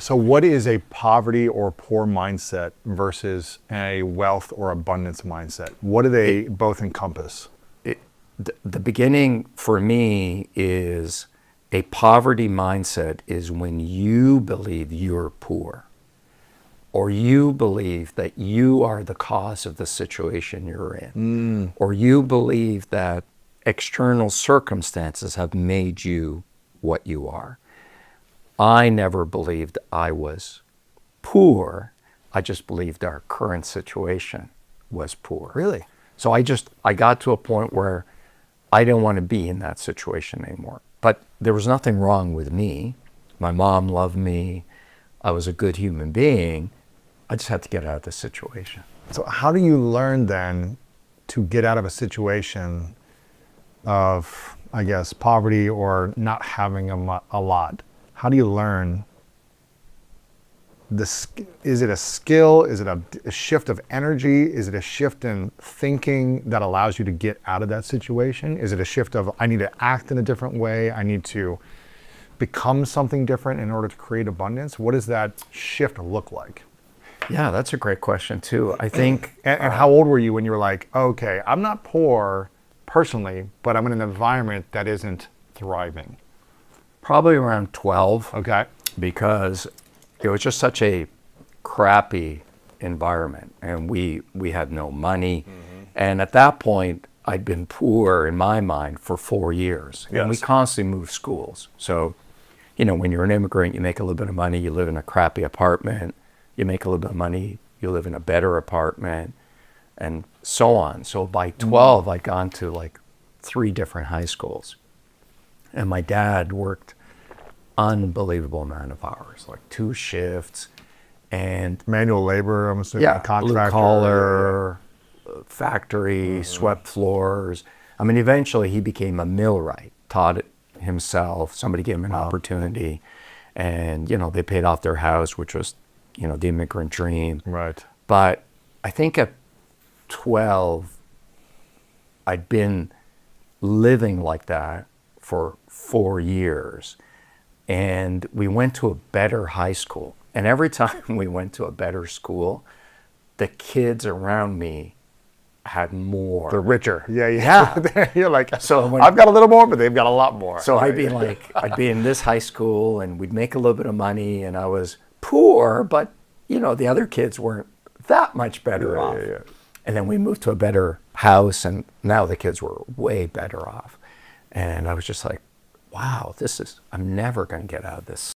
So what is a poverty or poor mindset versus a wealth or abundance mindset? What do they both encompass? The beginning for me is a poverty mindset is when you believe you're poor, or you believe that you are the cause of the situation you're in, or you believe that external circumstances have made you what you are. I never believed I was poor. I just believed our current situation was poor. Really? So I got to a point where I didn't want to be in that situation anymore. But there was nothing wrong with me. My mom loved me. I was a good human being. I just had to get out of the situation. So how do you learn then to get out of a situation of, I guess, poverty or not having a lot? How do you learn this? Is it a skill? Is it a shift of energy? Is it a shift in thinking that allows you to get out of that situation? Is it a shift of, I need to act in a different way? I need to become something different in order to create abundance? What does that shift look like? Yeah, that's a great question too. I think. And how old were you when you were like, okay, I'm not poor personally, but I'm in an environment that isn't thriving? Probably around 12. Okay. Because it was just such a crappy environment, and we had no money. And at that point, I'd been poor in my mind for 4 years. And we Yes. constantly moved schools. So, when you're an immigrant, you make a little bit of money, you live in a crappy apartment. You make a little bit of money, you live in a better apartment, and so on. So by 12, I'd gone to like 3 different high schools. And my dad worked unbelievable amount of hours, like 2 shifts, and Manual labor, I'm assuming, blue contractor. collar, factory, swept floors. I mean, eventually he became a millwright, taught it himself. Somebody gave him an opportunity, and they paid off their house, which was the immigrant dream. Right. But I think at 12, I'd been living like that for 4 years. And we went to a better high school. And every time we went to a better school, the kids around me had more. They're richer. Yeah. Yeah. You're like, So I've got a little more, but they've got a lot more. So I'd be in this high school, and we'd make a little bit of money, and I was poor, but the other kids weren't that much better off. Yeah. And then we moved to a better house, and now the kids were way better off. And I was just like, wow, I'm never going to get out of this